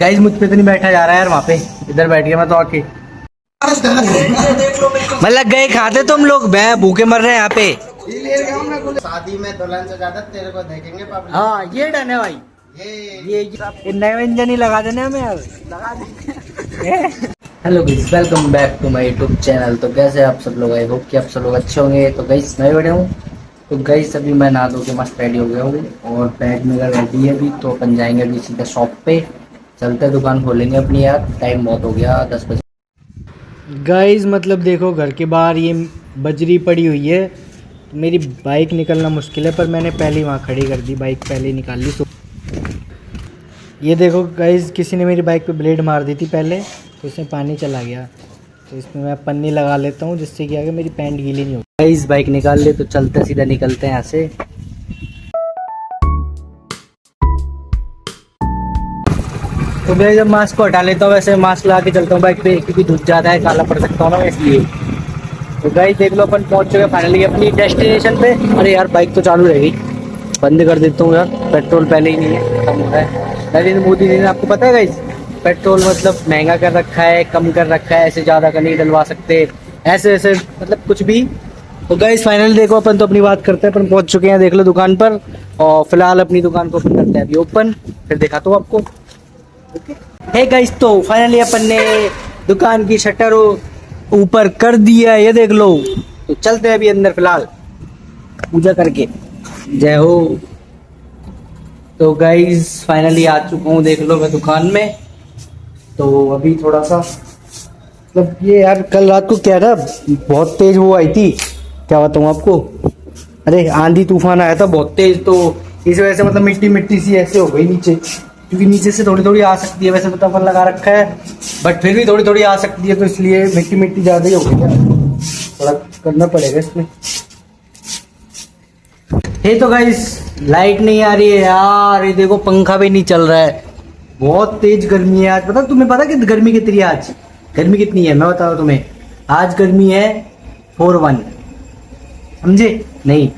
Guys मुझ पे तो नहीं बैठा जा रहा है यार, वहाँ पे इधर बैठ गया मैं तो आके। मतलब गए खाते तुम लोग भूखे मर रहे हैं यहाँ पे। शादी में दुल्हन से ज्यादा तेरे को देखेंगे पब्लिक। हाँ ये डन है भाई। ये नए व्यंजन ही लगा देने हमें यार, लगा देंगे। Hello guys, welcome back to my YouTube channel. तो कैसे आप सब लोग, आई होप कि आप सब लोग अच्छे होंगे। तो गाइस मैं बैठे हूँ, तो गाइस अभी मैं नहा धो के मस्त रेडी हो गया हूँ और बैग मेरा रेडी है अभी। तो अपन जाएंगे अभी सीधा शॉप पे, चलते दुकान खोलेंगे अपनी यार। टाइम बहुत हो गया, 10 बजे। गाइस मतलब देखो घर के बाहर ये बजरी पड़ी हुई है, तो मेरी बाइक निकलना मुश्किल है, पर मैंने पहले ही वहाँ खड़ी कर दी, बाइक पहले ही निकाल ली। तो ये देखो गाइस, किसी ने मेरी बाइक पे ब्लेड मार दी थी पहले, तो इसमें पानी चला गया। तो इसमें मैं पन्नी लगा लेता हूँ जिससे कि आगे मेरी पैंट गीली नहीं हो। गाइस बाइक निकाल ले, तो चलते सीधा निकलते हैं यहाँ से। तो मैं जब मास्क को हटा लेता हूँ, वैसे मास्क लगा के चलता हूँ बाइक पे, क्योंकि धूप ज़्यादा है, काला पड़ सकता हूँ ना इसलिए। तो गाइस देख लो अपन पहुँच चुके फाइनली अपनी डेस्टिनेशन पे। अरे यार बाइक तो चालू रहेगी, बंद कर देता हूँ यार, पेट्रोल पहले ही नहीं है, खत्म हो रहा है। नरेंद्र मोदी जी ने, आपको पता है गाइस, पेट्रोल मतलब महंगा कर रखा है, कम कर रखा है, ऐसे ज़्यादा का नहीं डलवा सकते, ऐसे ऐसे मतलब कुछ भी। तो गाइस फाइनली देखो अपन तो अपनी बात करते हैं, अपन पहुँच चुके हैं देख लो दुकान पर। और फिलहाल अपनी दुकान को अपन करते हैं अभी ओपन, फिर दिखाता हूँ आपको। हे गाइस तो फाइनली अपन ने दुकान की शटर ऊपर कर दिया, ये देख लो। तो चलते हैं अभी अंदर फिलहाल पूजा करके, जय हो। तो गाइस फाइनली आ चुका हूँ देख लो मैं दुकान में। तो अभी थोड़ा सा मतलब ये यार कल रात को क्या था, बहुत तेज वो आई थी, क्या बताऊँ आपको। अरे आंधी तूफान आया था बहुत तेज, तो इस वजह से मतलब मिट्टी मिट्टी सी ऐसे हो गई नीचे, क्योंकि नीचे से थोड़ी थोड़ी आ सकती है, वैसे तो अपन लगा रखा है बट फिर भी थोड़ी थोड़ी आ सकती है, तो इसलिए मिट्टी मिट्टी ज़्यादा ही हो गई है, थोड़ा करना पड़ेगा इसमें। हे तो गाइस लाइट नहीं आ रही है यार, ये देखो पंखा भी नहीं चल रहा है, बहुत तेज गर्मी है आज। पता तुम्हें, पता कि गर्मी कितनी है आज? गर्मी कितनी है मैं बता रहा हूँ तुम्हें, आज गर्मी है 41, समझे नहीं,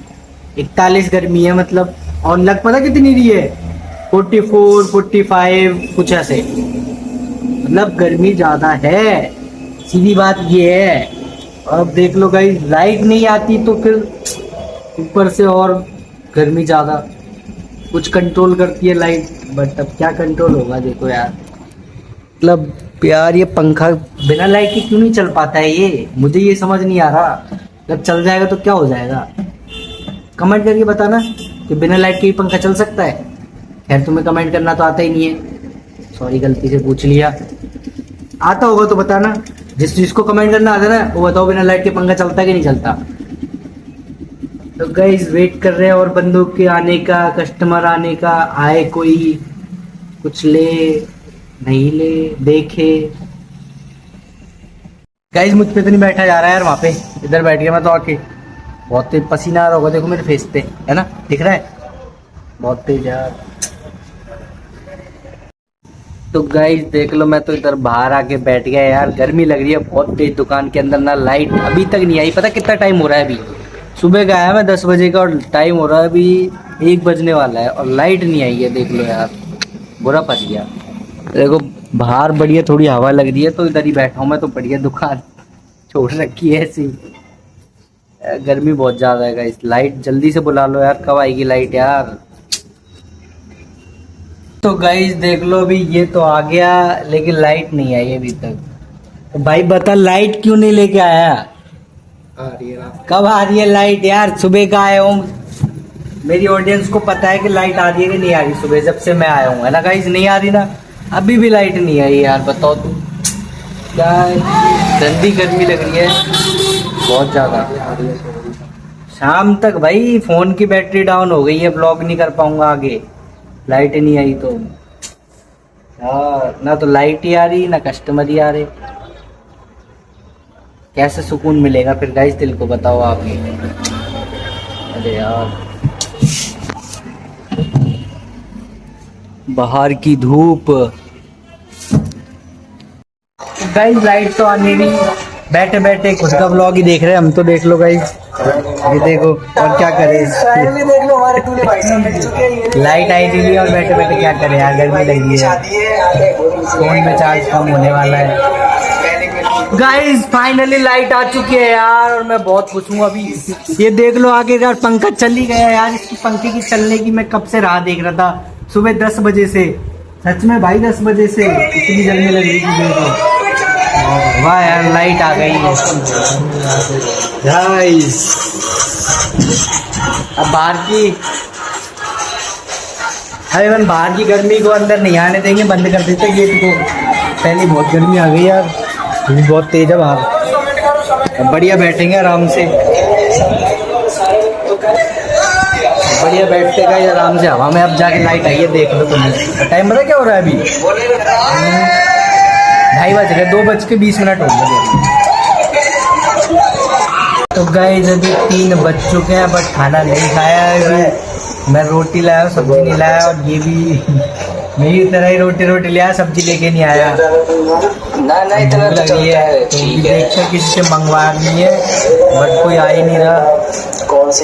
41 गर्मी है मतलब। और लग पता कितनी रही है, 44 45 कुछ ऐसे, मतलब गर्मी ज्यादा है, सीधी बात ये है। और अब देख लो गाइस लाइट नहीं आती तो फिर ऊपर से और गर्मी ज्यादा, कुछ कंट्रोल करती है लाइट, बट अब क्या कंट्रोल होगा देखो यार। मतलब यार ये पंखा बिना लाइट के क्यों नहीं चल पाता है, ये मुझे ये समझ नहीं आ रहा। जब चल जाएगा तो क्या हो जाएगा, कमेंट करके बताना कि बिना लाइट के ही पंखा चल सकता है। खैर तुम्हें कमेंट करना तो आता ही नहीं है, सॉरी गलती से पूछ लिया, आता होगा तो बताना। जिसको कमेंट करना आता है ना वो बताओ बिना लाइट के पंखा चलता है कि नहीं चलता। तो गाइस वेट कर रहे हैं और बंदों के आने का, कस्टमर आने का, आए कोई कुछ ले नहीं ले देखे। गाइस मुझ पे तो नहीं बैठा जा रहा है यार, वहाँ पे इधर बैठ गया मैं तो आके। बहुत तेज पसीना आ रहा होगा, देखो मेरे फेस पे है ना, दिख रहा है बहुत तेज यार। तो गाइस देख लो मैं तो इधर बाहर आके बैठ गया यार, गर्मी लग रही है बहुत तेज। दुकान के अंदर ना लाइट अभी तक नहीं आई, पता कितना टाइम हो रहा है, अभी सुबह का आया मैं 10 बजे का और टाइम हो रहा है अभी 1 बजने वाला है और लाइट नहीं आई है, देख लो यार बुरा फंस गया। देखो बाहर बढ़िया थोड़ी हवा लग रही है, तो इधर ही बैठा हूँ मैं, तो बढ़िया दुकान छोड़ रखी है ऐसी। गर्मी बहुत ज्यादा है गाइस, लाइट जल्दी से बुला लो यार, कब आएगी लाइट यार। तो गाइस देख लो अभी ये तो आ गया, लेकिन लाइट नहीं आई अभी तक। तो भाई बता लाइट क्यों नहीं लेके आया? आ रही है, कब आ रही है लाइट यार? सुबह का आया हूँ, मेरी ऑडियंस को पता है कि लाइट आ रही है कि नहीं आ रही, सुबह जब से मैं आया हूँ है ना गाइस, नहीं आ रही ना, अभी भी लाइट नहीं आई यार। बताओ तुम, क्या गंदी गर्मी लग रही है बहुत ज्यादा। शाम तक भाई फोन की बैटरी डाउन हो गई है, ब्लॉग नहीं कर पाऊंगा आगे, लाइट नहीं आई तो यार। ना तो लाइट ही आ रही ना कस्टमर ही आ रहे, कैसे सुकून मिलेगा फिर गाइस, दिल को बताओ आप ही। अरे यार बाहर की धूप, गाइस लाइट तो आने नहीं, बैठे बैठे खुद का ब्लॉग ही देख रहे हैं हम तो, देख लो गाइस ये देखो, और क्या करें। देख लो हमारे दूल्हे भाई साहब मिल चुके हैं। लाइट आई थी और बैठे बैठे क्या करें यार, गर्मी लगी है, फोन में चार्ज कम होने वाला है। गाइस फाइनली लाइट आ चुकी है यार, और मैं बहुत खुश हूँ। अभी ये देख लो आगे यार, पंखा चल ही गया यार। इसकी पंखे की चलने की मैं कब से राह देख रहा था, सुबह 10 बजे से। सच में भाई 10 बजे से इतनी जलने लग रही थी देखो। वाह यार लाइट आ गई है गाइस। अब बाहर की बाहर की गर्मी को अंदर नहीं आने देंगे, बंद कर देते गेट को। पहले बहुत गर्मी आ गई यार, अभी बहुत तेज है बाहर। अब बढ़िया बैठेंगे आराम से, बढ़िया बैठते गए आराम से हवा में। अब जाके लाइट आई है, देख लो तुम्हें। टाइम पता क्या हो रहा है अभी? 2:30 बज गए, 2:20 हो गए। तो गाइस अभी 3 बज चुके हैं, बट खाना नहीं खाया है अभी। मैं रोटी लाया, सब्जी नहीं लाया, और ये भी मेरी तरह ही रोटी लिया, सब्जी लेके नहीं आया। ना इतना भूख लगी है तो देखते किसी से मंगवानी है, बट कोई आ ही नहीं रहा।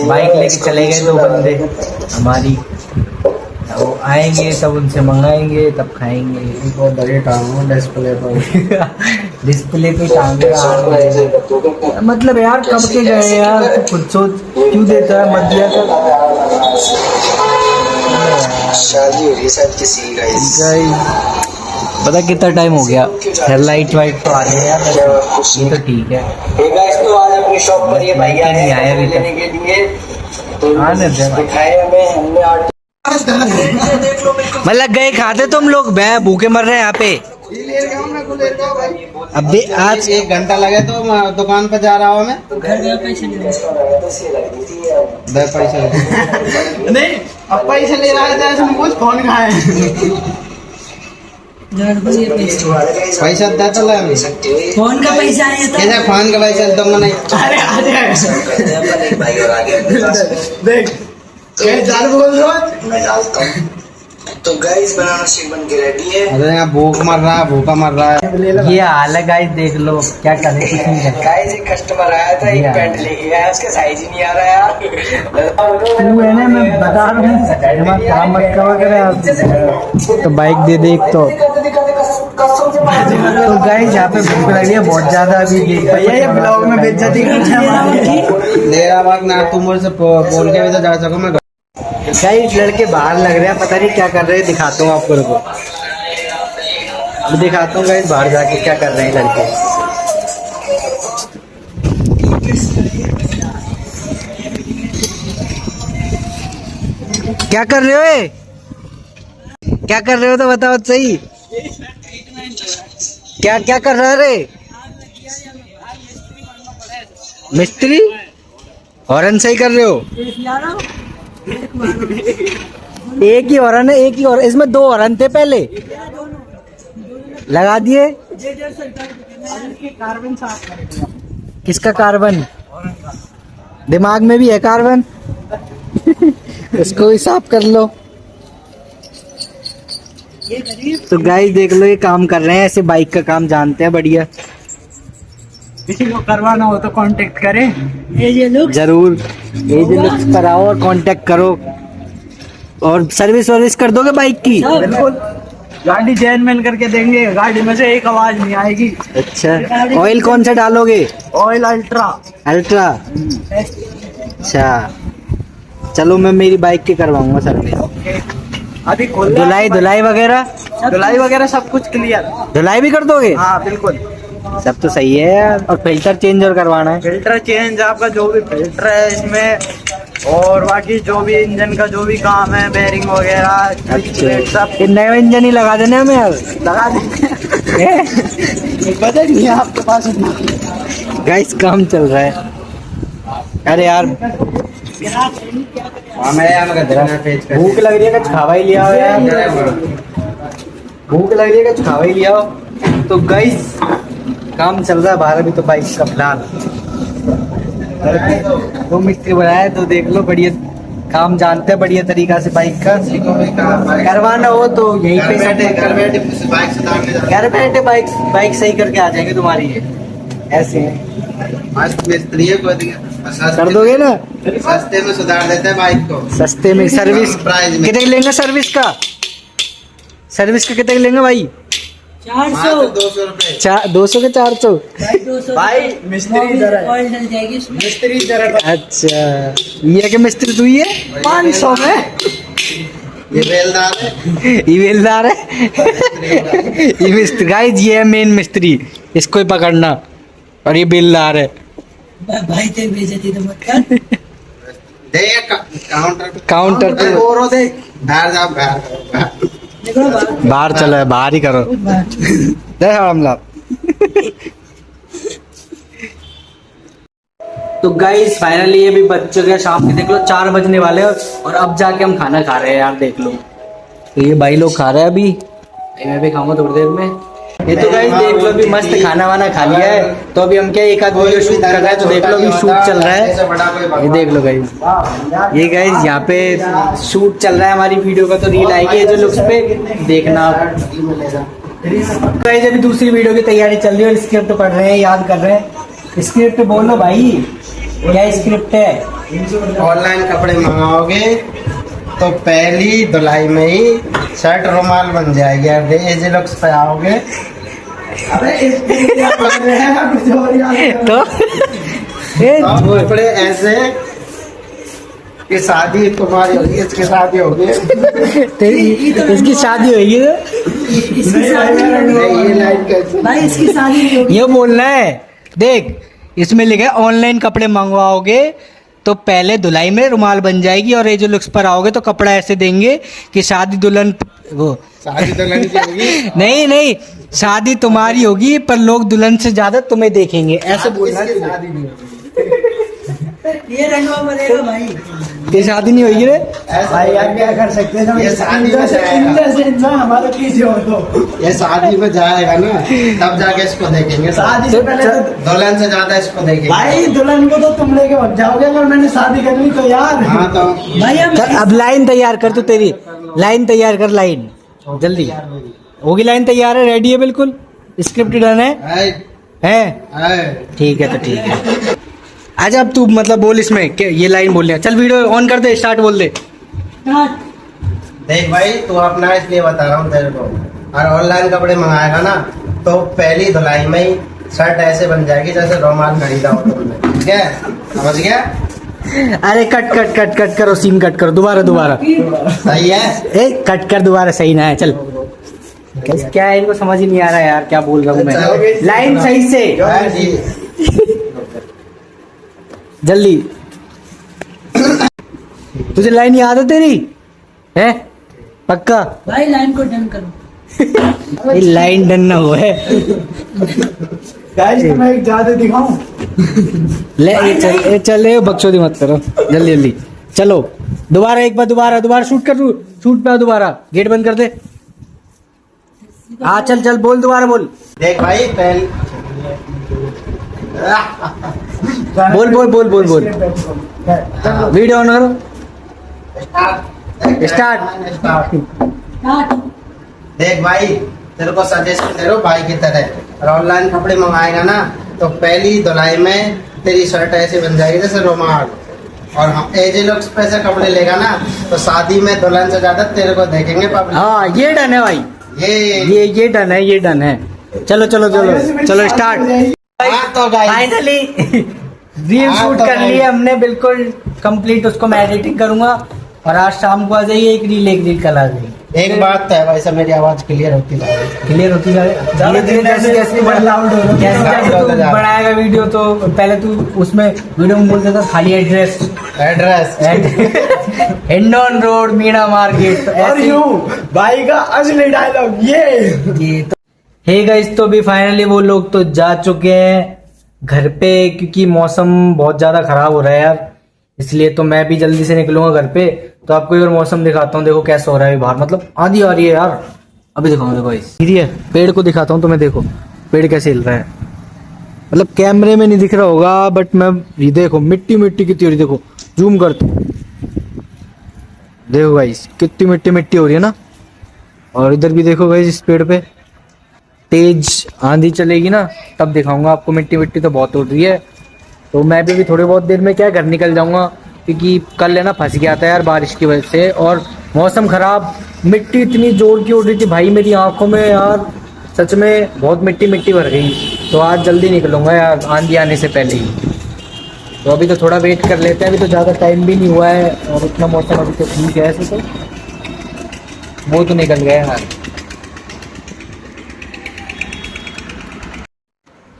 बाइक लेके चले गए 2 बंदे हमारी, वो आएंगे तब उनसे मंगाएंगे, तब खाएंगे। बहुत बड़े टांग डिस्प्ले पर डिस्प्ले पे टांगे, मतलब यार कब के गए यार, तू खुद सोच। क्यों देता है, मत दिया कर। शादी हो रही शायद किसी की गाइस। पता कितना टाइम हो गया, लाइट वाइट तो आ रही है यार, ये तो ठीक है। हे गाइस, तो आज अपनी शॉप पर ये भाई आए नहीं आया अभी तक। लेने के लिए, तो आने दे भाई। दिखाए हमें, हमने आज मतलब गए खाते तुम लोग, भूखे मर रहे हैं यहाँ पे। अभी आज 1 घंटा लगे तो मैं दुकान पर जा रहा हूँ। मैं दे पैसे नहीं, अब पैसे ले रहा है तो कुछ फोन खाए पैसा दे तो ले फोन का पैसा आया था। कैसे फोन का पैसा दूंगा नहीं। अरे देख क्या बोल रहा है। तो गाइस बनाना शेक बन के रेडी है। अरे यहाँ भूखा मर रहा है। ये हाल है गाइस, देख लो क्या करें, कुछ नहीं कर। गाइस एक कस्टमर आया था, एक पैंट लेके आया, उसका साइज ही नहीं आ रहा यार। तू है ना, मैं बता रहा हूँ काम मत करो करे। तो बाइक दे दे एक तो गाइस यहाँ पे भूख लगी है बहुत ज्यादा। अभी भैया ये ब्लॉग में बेइज्जती मेरा वक्त ना तुम मुझसे बोल के भी तो जा सको। मैं गाइस लड़के बाहर लग रहे हैं, पता नहीं क्या कर रहे हैं, दिखाता हूँ आपको। रुको अब दिखाता हूँ गाइस बाहर जाके क्या कर रहे हैं लड़के। क्या कर रहे हो ये? क्या कर रहे हो तो बताओ सही। क्या क्या कर रहा है रे? मिस्त्री हॉर्न सही कर रहे हो? एक ही हॉर्न है, एक ही हॉर्न। इसमें 2 हॉर्न थे पहले, लगा दिए। किसका कार्बन? दिमाग में भी है कार्बन। इसको भी साफ कर लो। तो गाइस देख लो, ये काम कर रहे हैं, ऐसे बाइक का काम जानते हैं बढ़िया। किसी को करवाना हो तो कांटेक्ट करें। ये लोग जरूर एज लुक्स पर आओ और कांटेक्ट करो, और सर्विस कर दोगे बाइक की? बिल्कुल, गाड़ी जेन्युइन करके देंगे। गाड़ी में से एक आवाज नहीं आएगी। अच्छा, ऑयल कौन सा डालोगे? Oil ultra. अच्छा चलो, मैं मेरी बाइक की करवाऊंगा सर्विस। अभी खोल धुलाई वगैरह सब कुछ क्लियर। धुलाई भी कर दोगे? हाँ बिल्कुल, सब तो सही है यार। और फिल्टर चेंज और करवाना है? फिल्टर चेंज, आपका जो भी फिल्टर है इसमें, और बाकी जो भी इंजन का जो भी काम है, बेरिंग वगैरह। अच्छा, सब ये नया इंजन ही लगा देना हमें यार। लगा देंगे। बजट नहीं है आपके पास इतना। गाइस काम चल रहा है। अरे यार भूख लग रही है, कुछ खावा ही लिया हो यार। भूख लग रही है, कुछ खावा ही लिया हो। तो गाइस काम चल रहा है बाहर अभी तो बाइक का फिलहाल। वो मिस्त्री बनाया तो देख लो, बढ़िया काम जानते हैं बढ़िया तरीका से बाइक का। करवाना हो तो यहीं पे घर बैठे बाइक सही करके आ जाएंगे तुम्हारी। ये ऐसे आज मिस्त्री है कर दोगे ना? सस्ते में सुधार देते हैं बाइक को। सस्ते में सर्विस प्राइस में। कितने लेंगे सर्विस का? सर्विस का कितने लेंगे भाई? 400 200 रुपए। 200 के 400? भाई मिस्त्री इधर है। ऑयल डल जाएगी उसमें। मिस्त्री इधर है। अच्छा, ये क्या मिस्त्री तू ही है? 500 में ये बेलदार है। ये बेलदार है। ये मिस्त्री गाइस, ये है मेन मिस्त्री, इसको ही पकड़ना। और ये बेलदार है। भाई तेरी बेइज्जती तो मत कर। दे काउंटर काउंटर पे और दे बाहर जा बाहर। देखो ना बाहर। बाहर चलो, बाहर ही करो। दे हमला। तो गाइस फाइनली ये भी बज चुके हैं शाम के, देख लो 4 बजने वाले हैं और अब जाके हम खाना खा रहे हैं यार, देख लो। तो ये भाई लोग खा रहे हैं अभी, मैं भी खाऊंगा थोड़ी देर में। ये तो गाइस देख लो अभी मस्त खाना वाना खा लिया है, तो अभी हम क्या एक आध वीडियो शूट कर रहे हैं, तो देख लो अभी शूट चल रहा है। ये देख लो गाइस, ये गाइस यहाँ पे शूट चल रहा है हमारी वीडियो का, तो रील आएगी जो लुक्स पे देखना। गाइस अभी दूसरी वीडियो की तैयारी चल रही है, स्क्रिप्ट पढ़ रहे हैं, याद कर रहे हैं। स्क्रिप्ट बोलो भाई, क्या स्क्रिप्ट है? ऑनलाइन कपड़े मंगाओगे तो पहली धुलाई में ही शर्ट रुमाल बन जाएगी। अरे एजे लुक्स पे आओगे, अरे तो कपड़े ऐसे कि शादी तुम्हारी होगी, इसकी शादी होगी। इसकी शादी होगी इसकी शादी ये लाइन कैसे? भाई इसकी शादी नहीं होगी। ये बोलना है। देख इसमें लिखा है ऑनलाइन कपड़े मंगवाओगे तो पहले धुलाई में रुमाल बन जाएगी, और ये जो लुक्स पर आओगे तो कपड़ा ऐसे देंगे कि शादी दुल्हन वो शादी दुल्हन की होगी। नहीं नहीं, शादी तुम्हारी होगी पर लोग दुल्हन से ज्यादा तुम्हें देखेंगे, ऐसे बोलना। इसकी शादी नहीं होगी। ये रंगवा बनेगा भाई। ये शादी नहीं होगी रे। भाई यार क्या कर सकते हैं, ये शादी में जाएगा। हमारे पीछे हो तो ये शादी में जाएगा ना, तब जाके इसको देखेंगे। शादी से पहले तो दुल्हन से ज्यादा इसको देखेंगे। भाई दुल्हन को तो तुम लेके भाग जाओगे, अगर मैंने शादी कर ली तो यार। हाँ तो भाई हम चल अब लाइन तैयार कर, तू तेरी लाइन तैयार कर, लाइन जल्दी होगी। लाइन तैयार है, रेडी है बिल्कुल, स्क्रिप्ट डन है। है ठीक है, तो ठीक है। आजा अब तू मतलब बोल इसमें क्या ये लाइन बोल चल, वीडियो ऑन कर दे, स्टार्ट बोल दे। देख भाई, तू अपना इसलिए बता रहा हूँ तेरे को, और ऑनलाइन कपड़े मंगाएगा ना तो पहली धुलाई में ही शर्ट ऐसे बन जाएगी जैसे रुमाल खरीदा हो तुमने। ठीक है, समझ गया? अरे कट कट कट कट करो, सीन कट करो, दोबारा दोबारा। सही है? ए कट कर दोबारा, सही ना है। चल क्या है, इनको समझ ही नहीं आ रहा यार क्या बोल रहा हूँ मैं। लाइन सही से हाँ जी। जल्दी। तुझे लाइन याद है तेरी? है पक्का? भाई लाइन को डन करो। ये लाइन डन ना हो है। गाइस तो मैं एक जादू दिखाऊं। ले ये चल ये बकचोदी मत करो, जल्दी जल्दी चलो। दोबारा एक बार, दोबारा शूट कर, शूट पे दोबारा, गेट बंद कर दे। हाँ चल चल बोल, दोबारा बोल। देख भाई पहले बोल बोल बोल बोल बोल। वीडियो ऑन करो, स्टार्ट। देख भाई, तेरे को सजेशन दे रहा हूँ भाई की तरह, और ऑनलाइन कपड़े मंगाएगा ना तो पहली धुलाई में तेरी शर्ट ऐसे बन जाएगी जैसे रुमाल, और हम एजे लुक्स पे से कपड़े लेगा ना तो शादी में दुल्हन से ज्यादा तेरे को देखेंगे पब्लिक। हाँ ये डन है भाई, ये डन है, ये डन है। चलो चलो चलो चलो स्टार्ट। हाँ तो गाइस फाइनली रील हाँ शूट तो कर भाई। ली है हमने बिल्कुल कंप्लीट, उसको मैं एडिटिंग करूंगा और आज शाम को आ जाइए। एक रील कल आ गई। एक बात तो है भाई, सब मेरी आवाज क्लियर होती है। क्लियर होती जाए धीरे धीरे, जैसे जैसे तू बढ़ाएगा वीडियो, तो पहले तू उसमें वीडियो में बोलता था खाली address Hindaun road Meena market, तो और ऐसे यूं भाई का असली डायलॉग ये तो हे गाइस, तो भी फाइनली वो लोग तो जा चुके हैं घर पे, क्योंकि मौसम बहुत ज्यादा खराब हो रहा है यार, इसलिए तो मैं भी जल्दी से निकलूंगा घर पे। तो आपको एक बार मौसम दिखाता हूँ, देखो कैसा हो रहा है बाहर, मतलब आंधी आ रही है यार। अभी दिखाऊँ, देखो गाइस, पेड़ को दिखाता हूँ तुम्हें, देखो पेड़ कैसे हिल रहा है, मतलब कैमरे में नहीं दिख रहा होगा बट मैं ये देखो मिट्टी मिट्टी कितनी हो रही, देखो जूम करता हूँ, देखो गाइस कितनी मिट्टी मिट्टी हो रही है ना। और इधर भी देखो गाइस, इस पेड़ पे तेज आंधी चलेगी ना तब दिखाऊंगा आपको, मिट्टी मिट्टी तो बहुत उड़ रही है। तो मैं भी अभी थोड़ी बहुत देर में क्या घर निकल जाऊंगा, क्योंकि कल है ना फंस गया था यार बारिश की वजह से, और मौसम खराब, मिट्टी इतनी जोर की उड़ रही थी भाई मेरी आंखों में यार, सच में बहुत मिट्टी मिट्टी भर गई। तो आज जल्दी निकलूंगा यार आंधी आने से पहले ही। तो अभी तो थोड़ा वेट कर लेते हैं, अभी तो ज़्यादा टाइम भी नहीं हुआ है और इतना मौसम अभी तो ठीक है ऐसे, तो वो तो निकल गया यार।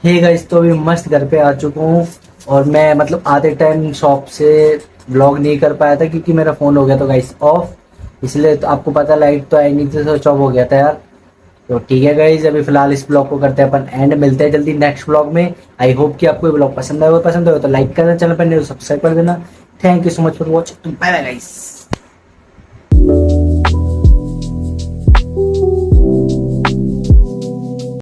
हे गाइस, तो अभी मस्त घर पे आ चुका हूँ, और मैं मतलब आधे टाइम शॉप से व्लॉग नहीं कर पाया था क्योंकि मेरा फ़ोन हो गया था गाइस ऑफ, इसलिए तो आपको पता लाइट तो आई नहीं थी, स्विच ऑफ हो गया था यार। तो ठीक है गाइस, अभी फिलहाल इस ब्लॉग को करते हैं अपन एंड, मिलते हैं जल्दी नेक्स्ट ब्लॉग में। आई होप कि आपको ये ब्लॉग पसंद आएगा तो लाइक करना, चैनल पर नहीं तो सब्सक्राइब कर देना। Thank you so much for watching, bye bye guys.